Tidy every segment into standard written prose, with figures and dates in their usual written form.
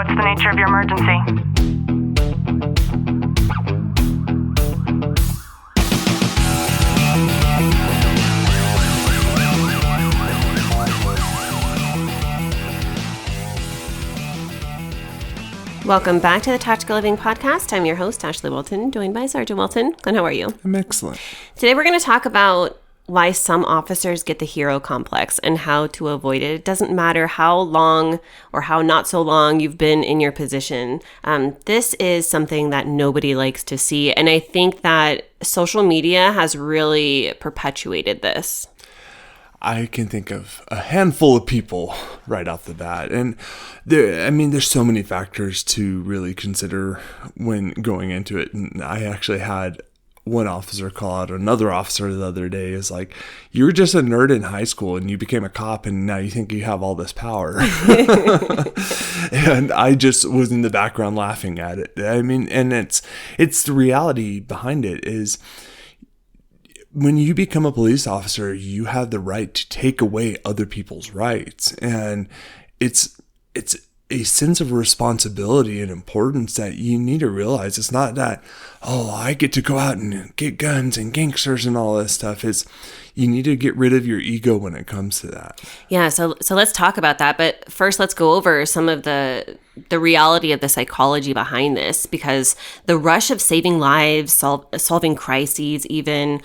What's the nature of your emergency? Welcome back to the Tactical Living Podcast. I'm your host, Ashley Wilton, joined by Sergeant Wilton. Glenn, how are you? I'm excellent. Today we're going to talk about why some officers get the hero complex and how to avoid it. It doesn't matter how long or how not so long you've been in your position. This is something that nobody likes to see. And I think that social media has really perpetuated this. I can think of a handful of people right off the bat. And there's so many factors to really consider when going into it. And I actually had one officer call out another officer the other day is like, you were just a nerd in high school and you became a cop and now you think you have all this power. And I just was in the background laughing at it. I mean, and it's the reality behind it is, when you become a police officer, you have the right to take away other people's rights. And it's a sense of responsibility and importance that you need to realize. It's not that, oh, I get to go out and get guns and gangsters and all this stuff. It's you need to get rid of your ego when it comes to that. Yeah, so let's talk about that. But first, let's go over some of the reality of the psychology behind this, because the rush of saving lives, solving crises, even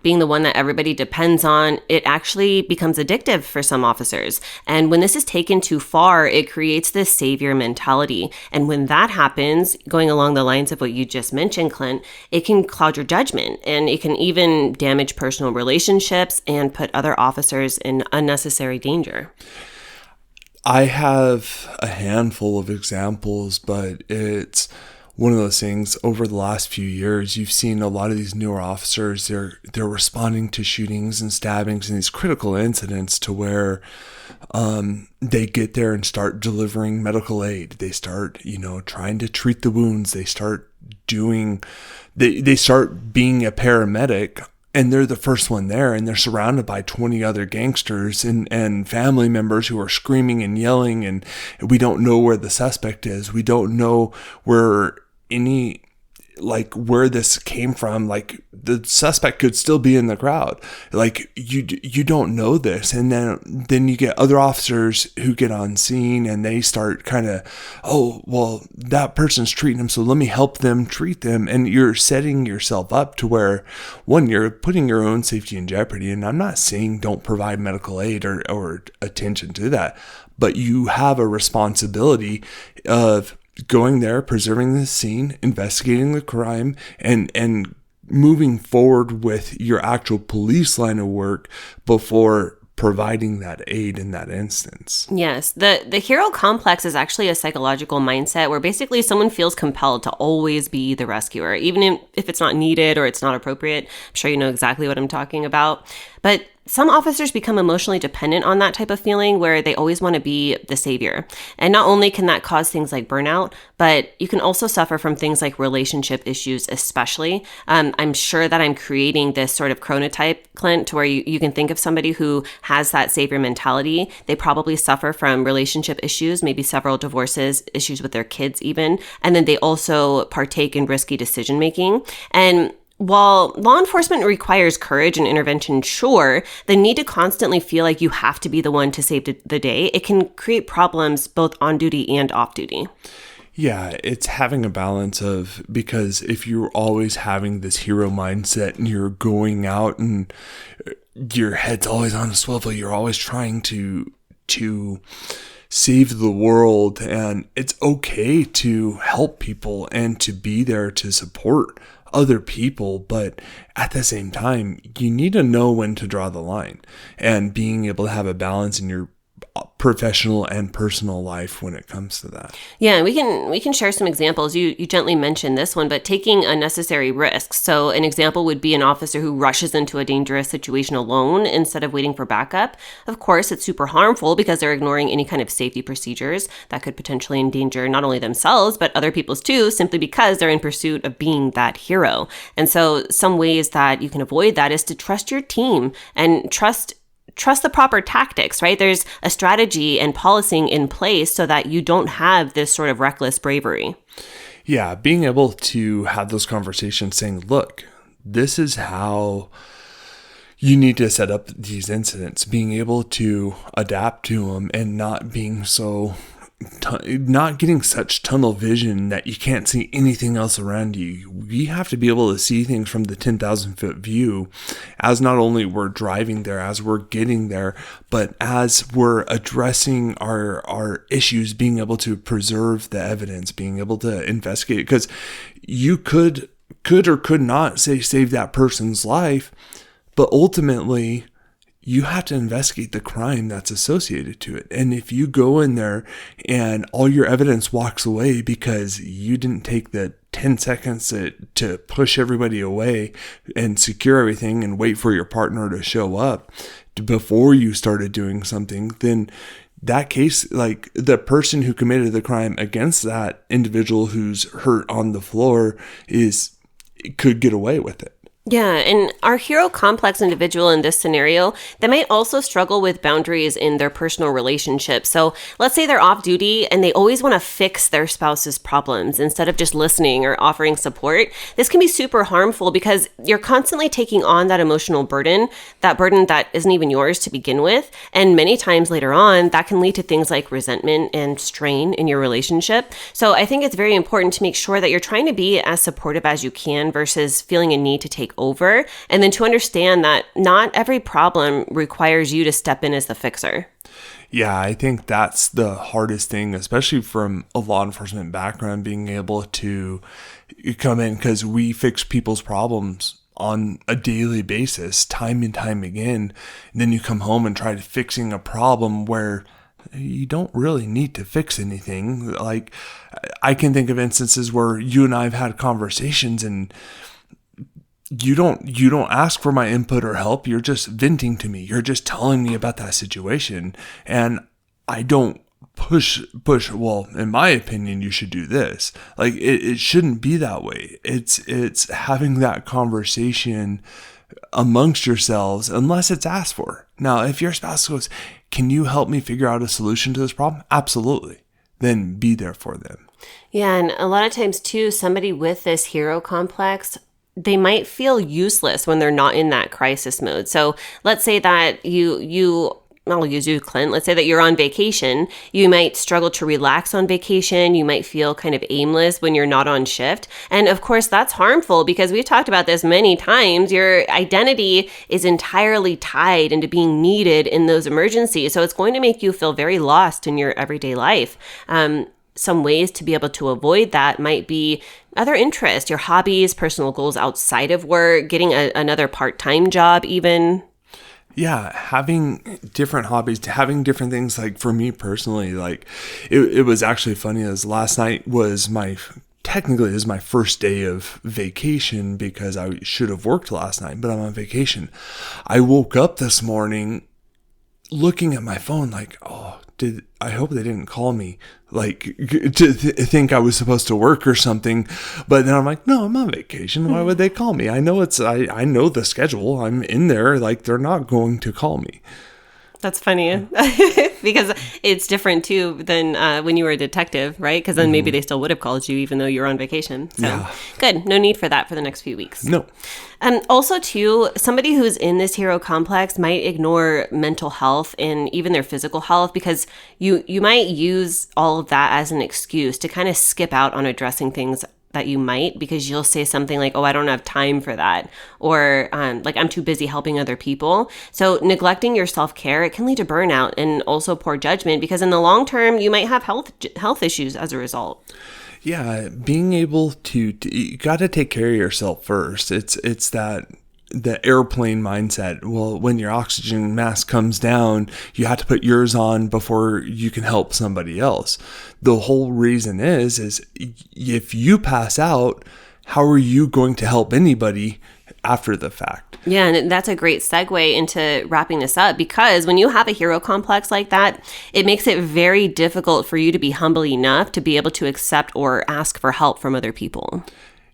being the one that everybody depends on, it actually becomes addictive for some officers. And when this is taken too far, it creates this savior mentality. And when that happens, going along the lines of what you just mentioned, Clint, it can cloud your judgment and it can even damage personal relationships and put other officers in unnecessary danger. I have a handful of examples, but it's one of those things over the last few years, you've seen a lot of these newer officers, they're responding to shootings and stabbings and these critical incidents to where they get there and start delivering medical aid. They start, trying to treat the wounds. They start they start being a paramedic. And they're the first one there, and they're surrounded by 20 other gangsters and family members who are screaming and yelling, and we don't know where the suspect is. We don't know where this came from. Like, the suspect could still be in the crowd. Like, you don't know this. And then you get other officers who get on scene and they start kind of, oh, well, that person's treating them, so let me help them treat them. And you're setting yourself up to where, one, you're putting your own safety in jeopardy. And I'm not saying don't provide medical aid or attention to that, but you have a responsibility of going there, preserving the scene, investigating the crime, and moving forward with your actual police line of work before providing that aid in that instance. Yes. The hero complex is actually a psychological mindset where basically someone feels compelled to always be the rescuer, even if it's not needed or it's not appropriate. I'm sure you know exactly what I'm talking about. But some officers become emotionally dependent on that type of feeling where they always want to be the savior. And not only can that cause things like burnout, but you can also suffer from things like relationship issues, especially. I'm sure that I'm creating this sort of chronotype, Clint, to where you can think of somebody who has that savior mentality. They probably suffer from relationship issues, maybe several divorces, issues with their kids even. And then they also partake in risky decision making. And while law enforcement requires courage and intervention, sure, the need to constantly feel like you have to be the one to save the day, it can create problems both on duty and off duty. Yeah, it's having a balance of, because if you're always having this hero mindset and you're going out and your head's always on a swivel, you're always trying to save the world, and it's okay to help people and to be there to support other people, but at the same time, you need to know when to draw the line, and being able to have a balance in your professional and personal life when it comes to that. Yeah, we can share some examples. You gently mentioned this one, but taking unnecessary risks. So an example would be an officer who rushes into a dangerous situation alone instead of waiting for backup. Of course, it's super harmful because they're ignoring any kind of safety procedures that could potentially endanger not only themselves, but other people's too, simply because they're in pursuit of being that hero. And so some ways that you can avoid that is to trust your team and trust trust the proper tactics, right? There's a strategy and policing in place so that you don't have this sort of reckless bravery. Yeah, being able to have those conversations saying, look, this is how you need to set up these incidents, being able to adapt to them and not being not getting such tunnel vision that you can't see anything else around you. We have to be able to see things from the 10,000 foot view as not only we're driving there, as we're getting there, but as we're addressing our issues, being able to preserve the evidence, being able to investigate, because you could or could not save that person's life, but ultimately you have to investigate the crime that's associated to it. And if you go in there and all your evidence walks away because you didn't take the 10 seconds to push everybody away and secure everything and wait for your partner to show up before you started doing something, then that case, like the person who committed the crime against that individual who's hurt on the floor could get away with it. Yeah, and our hero complex individual in this scenario, they might also struggle with boundaries in their personal relationships. So let's say they're off duty and they always want to fix their spouse's problems instead of just listening or offering support. This can be super harmful because you're constantly taking on that emotional burden that isn't even yours to begin with. And many times later on, that can lead to things like resentment and strain in your relationship. So I think it's very important to make sure that you're trying to be as supportive as you can versus feeling a need to take over, and then to understand that not every problem requires you to step in as the fixer. Yeah, I think that's the hardest thing, especially from a law enforcement background, being able to come in, because we fix people's problems on a daily basis, time and time again. And then you come home and try fixing a problem where you don't really need to fix anything. Like, I can think of instances where you and I have had conversations and you don't ask for my input or help. You're just venting to me. You're just telling me about that situation. And I don't push, well, in my opinion, you should do this. Like, it shouldn't be that way. It's having that conversation amongst yourselves, unless it's asked for. Now, if your spouse goes, can you help me figure out a solution to this problem? Absolutely. Then be there for them. Yeah, and a lot of times too, somebody with this hero complex, they might feel useless when they're not in that crisis mode. So let's say that I'll use you, Clint. Let's say that you're on vacation. You might struggle to relax on vacation. You might feel kind of aimless when you're not on shift. And of course, that's harmful because we've talked about this many times. Your identity is entirely tied into being needed in those emergencies. So it's going to make you feel very lost in your everyday life. Some ways to be able to avoid that might be other interests, your hobbies, personal goals outside of work, getting another part-time job even. Yeah, having different hobbies, having different things. Like for me personally, like it was actually funny as last night was technically it was my first day of vacation because I should have worked last night, but I'm on vacation. I woke up this morning looking at my phone like, I hope they didn't call me like to think I was supposed to work or something. But then I'm like, no, I'm on vacation. Why would they call me? I know I know the schedule. I'm in there. Like, they're not going to call me. That's funny because it's different too than when you were a detective, right? Because then maybe they still would have called you even though you're on vacation. So yeah. Good. No need for that for the next few weeks. No. Also too, somebody who's in this hero complex might ignore mental health and even their physical health because you might use all of that as an excuse to kind of skip out on addressing things that you might, because you'll say something like, I don't have time for that. Or like, I'm too busy helping other people. So neglecting your self-care, it can lead to burnout and also poor judgment because in the long term, you might have health issues as a result. Yeah, being able to you got to take care of yourself first. It's that the airplane mindset. Well, when your oxygen mask comes down, you have to put yours on before you can help somebody else. The whole reason is if you pass out, how are you going to help anybody after the fact? Yeah, and that's a great segue into wrapping this up because when you have a hero complex like that, it makes it very difficult for you to be humble enough to be able to accept or ask for help from other people.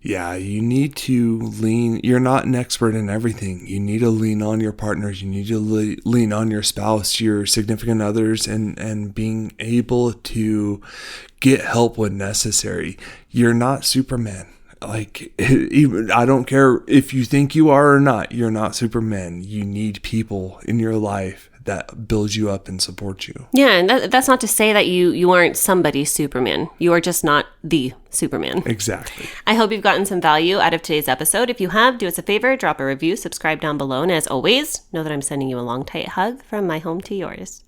Yeah, you need to lean. You're not an expert in everything. You need to lean on your partners. You need to lean on your spouse, your significant others, and being able to get help when necessary. You're not Superman. Like, even, I don't care if you think you are or not, you're not Superman. You need people in your life that build you up and support you. Yeah, and that's not to say that you aren't somebody's Superman. You are just not the Superman. Exactly. I hope you've gotten some value out of today's episode. If you have, do us a favor, drop a review, subscribe down below, and as always, know that I'm sending you a long, tight hug from my home to yours.